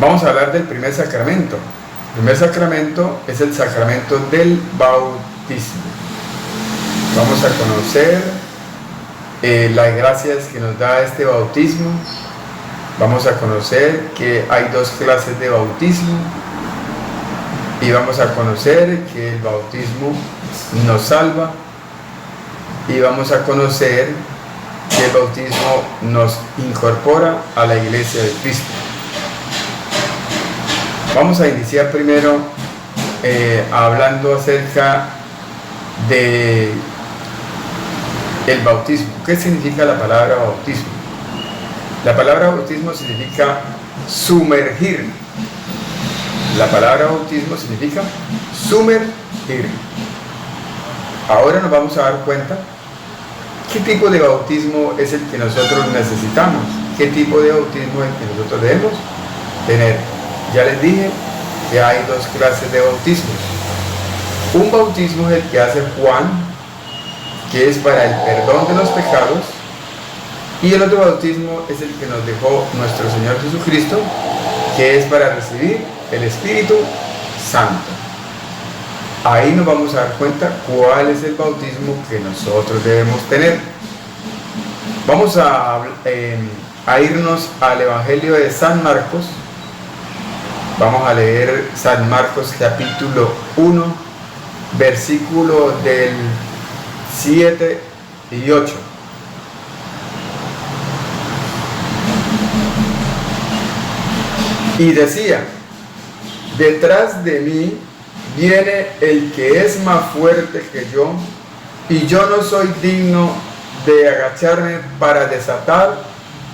Vamos a hablar del primer sacramento. El primer sacramento es el sacramento del bautismo. Vamos a conocer las gracias que nos da este bautismo. Vamos a conocer que hay dos clases de bautismo. Y vamos a conocer que el bautismo nos salva. Y vamos a conocer que el bautismo nos incorpora a la Iglesia de Cristo. Vamos a iniciar primero hablando acerca de el bautismo. ¿Qué significa la palabra bautismo? La palabra bautismo significa sumergir. La palabra bautismo significa sumergir. Ahora nos vamos a dar cuenta qué tipo de bautismo es el que nosotros necesitamos, qué tipo de bautismo es el que nosotros debemos tener. Ya les dije que hay dos clases de bautismos. Un bautismo es el que hace Juan, que es para el perdón de los pecados, y el otro bautismo es el que nos dejó nuestro Señor Jesucristo, que es para recibir el Espíritu Santo. Ahí nos vamos a dar cuenta cuál es el bautismo que nosotros debemos tener. Vamos a irnos al Evangelio de San Marcos. Vamos a leer San Marcos capítulo 1, versículo del 7 y 8. Y decía: detrás de mí viene el que es más fuerte que yo, y yo no soy digno de agacharme para desatar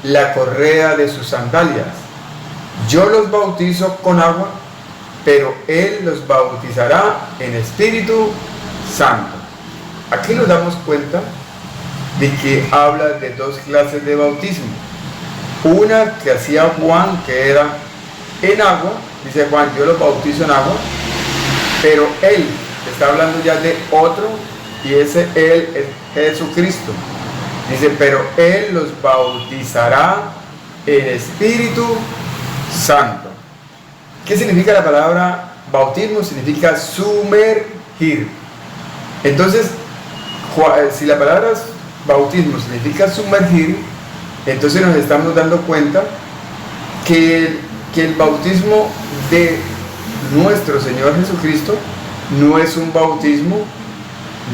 la correa de sus sandalias. Yo los bautizo con agua, pero Él los bautizará en Espíritu Santo. Aquí nos damos cuenta de que habla de dos clases de bautismo. Una que hacía Juan, que era en agua. Dice Juan: yo los bautizo en agua, pero Él está hablando ya de otro, y ese Él es Jesucristo. Dice: pero Él los bautizará en Espíritu Santo. ¿Qué significa la palabra bautismo? Significa sumergir. Entonces, si la palabra bautismo significa sumergir, entonces nos estamos dando cuenta que el bautismo de nuestro Señor Jesucristo no es un bautismo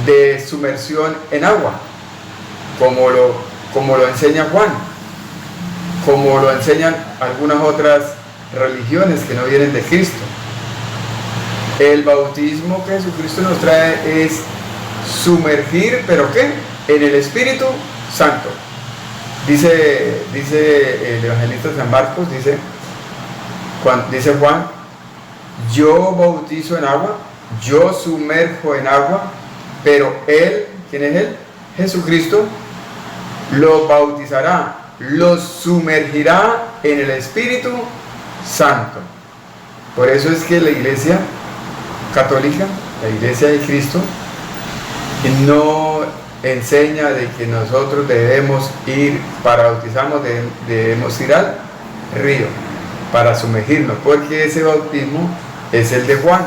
de sumersión en agua, como lo enseña Juan, como lo enseñan algunas otras religiones que no vienen de Cristo. El bautismo que Jesucristo nos trae es sumergir, ¿pero qué? En el Espíritu Santo. Dice el evangelista San Marcos, dice Juan: yo bautizo en agua, yo sumerjo en agua, pero Él, ¿quién es Él? Jesucristo, los bautizará, los sumergirá en el Espíritu Santo. Por eso es que la Iglesia Católica, la Iglesia de Cristo, no enseña de que nosotros debemos ir, para bautizarnos, debemos ir al río para sumergirnos, porque ese bautismo es el de Juan.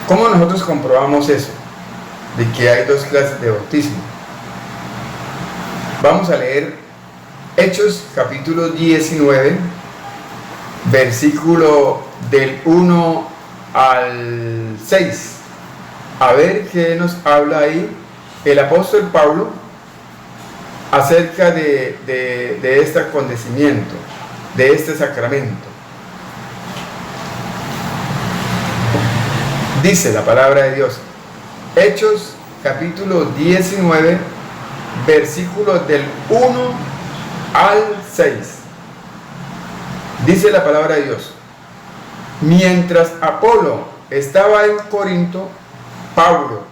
¿Cómo nosotros comprobamos eso? De que hay dos clases de bautismo. Vamos a leer Hechos capítulo 19, versículo del 1 al 6. A ver qué nos habla ahí el apóstol Pablo acerca de este acontecimiento, de este sacramento. Dice la palabra de Dios, Hechos capítulo 19, versículos del 1 al 6. Dice la palabra de Dios: mientras Apolo estaba en Corinto, Pablo,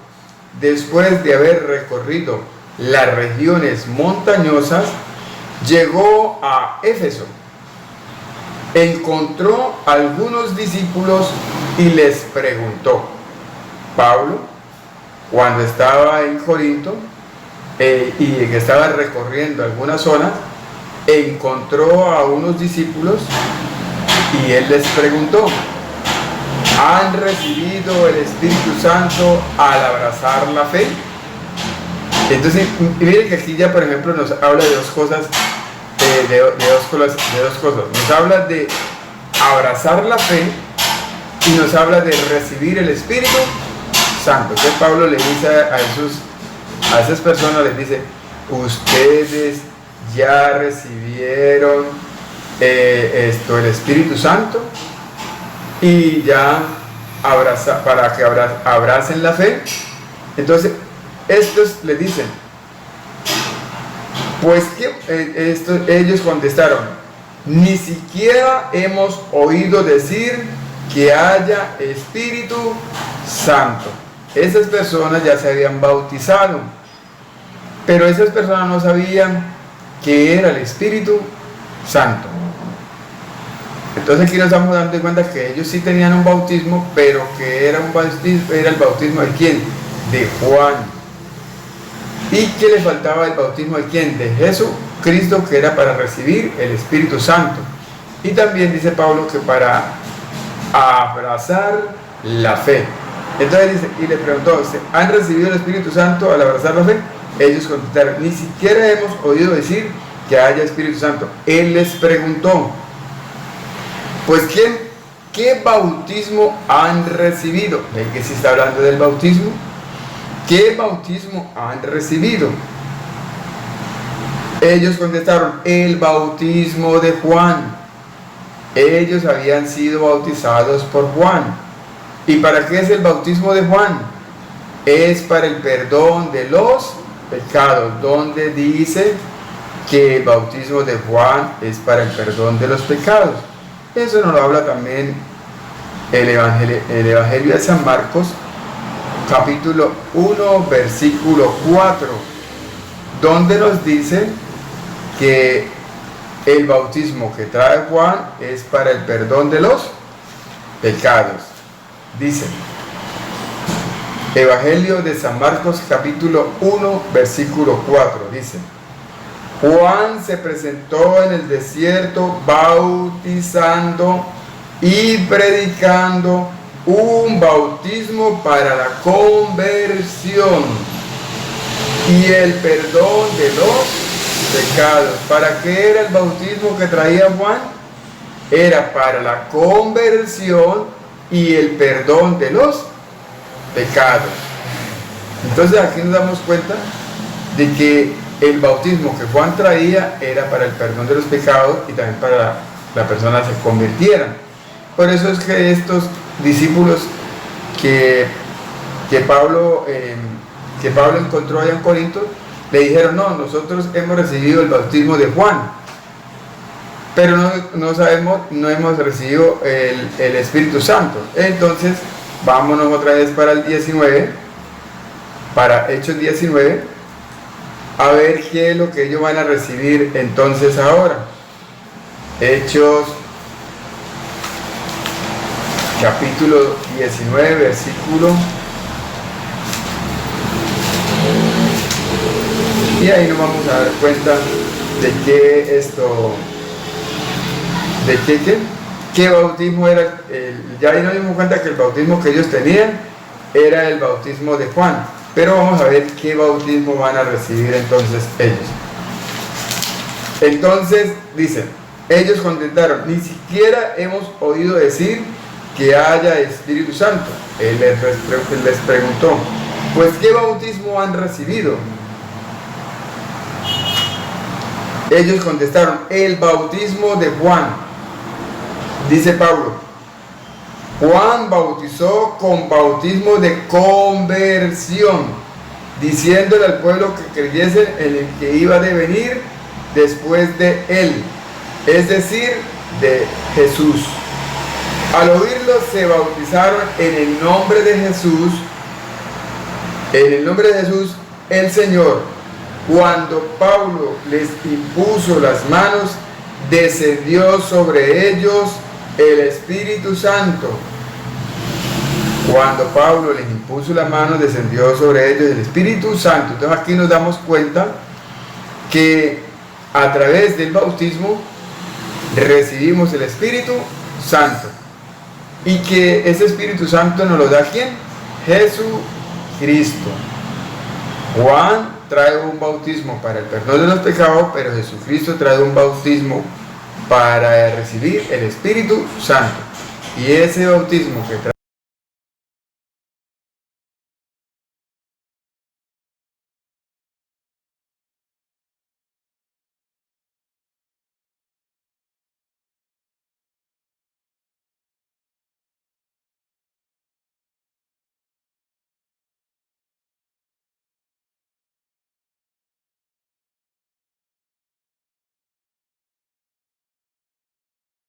después de haber recorrido las regiones montañosas, llegó a Éfeso. Encontró algunos discípulos y les preguntó. Pablo, cuando estaba en Corinto y que estaba recorriendo algunas zonas, encontró a unos discípulos y él les preguntó: ¿han recibido el Espíritu Santo al abrazar la fe? Entonces, miren que aquí ya, por ejemplo, nos habla de dos cosas, de dos cosas. Nos habla de abrazar la fe y nos habla de recibir el Espíritu Santo. Entonces Pablo le dice a esas personas, les dice: ustedes ya recibieron el Espíritu Santo y ya para que abracen la fe. Entonces estos le dicen, pues que ellos contestaron: ni siquiera hemos oído decir que haya Espíritu Santo. Esas personas ya se habían bautizado, pero esas personas no sabían qué era el Espíritu Santo. Entonces aquí nos estamos dando cuenta que ellos sí tenían un bautismo, pero que era el bautismo de ¿quién? De Juan. ¿Y que le faltaba el bautismo de quién? De Jesucristo, que era para recibir el Espíritu Santo. Y también dice Pablo que para abrazar la fe. Entonces dice, y le preguntó: ¿han recibido el Espíritu Santo al abrazar la fe? Ellos contestaron: ni siquiera hemos oído decir que haya Espíritu Santo. Él les preguntó: pues ¿qué bautismo han recibido? ¿Ven que sí está hablando del bautismo? ¿Qué bautismo han recibido? Ellos contestaron: el bautismo de Juan. Ellos habían sido bautizados por Juan. ¿Y para qué es el bautismo de Juan? Es para el perdón de los pecados, donde dice que el bautismo de Juan es para el perdón de los pecados. Eso nos lo habla también el Evangelio de San Marcos, capítulo 1, versículo 4, donde nos dice que el bautismo que trae Juan es para el perdón de los pecados. Dice, Evangelio de San Marcos, capítulo 1, versículo 4, dice: Juan se presentó en el desierto bautizando y predicando un bautismo para la conversión y el perdón de los pecados. ¿Para qué era el bautismo que traía Juan? Era para la conversión y el perdón de los pecados. Entonces aquí nos damos cuenta de que el bautismo que Juan traía era para el perdón de los pecados y también para la persona se convirtiera. Por eso es que estos discípulos que Pablo encontró allá en Corinto le dijeron: no, nosotros hemos recibido el bautismo de Juan, pero no hemos recibido el Espíritu Santo. Entonces vámonos otra vez para el 19, para Hechos 19, a ver qué es lo que ellos van a recibir entonces ahora. Hechos capítulo 19, versículo, y ahí nos vamos a dar cuenta de qué bautismo era. Ya ahí nos dimos cuenta que el bautismo que ellos tenían era el bautismo de Juan, pero vamos a ver qué bautismo van a recibir entonces ellos. Entonces dice, ellos contestaron: ni siquiera hemos oído decir que haya Espíritu Santo. Él les preguntó: pues ¿qué bautismo han recibido? Ellos contestaron: el bautismo de Juan. Dice Pablo: Juan bautizó con bautismo de conversión, diciéndole al pueblo que creyesen en el que iba de venir después de él, es decir, de Jesús. Al oírlo se bautizaron en el nombre de Jesús, el Señor. Cuando Pablo les impuso las manos, descendió sobre ellos el Espíritu Santo. Cuando Pablo les impuso las manos, descendió sobre ellos el Espíritu Santo. Entonces aquí nos damos cuenta que a través del bautismo recibimos el Espíritu Santo. Y que ese Espíritu Santo nos lo da ¿quién? Jesucristo. Juan trae un bautismo para el perdón de los pecados, pero Jesucristo trae un bautismo para recibir el Espíritu Santo. Y ese bautismo que trae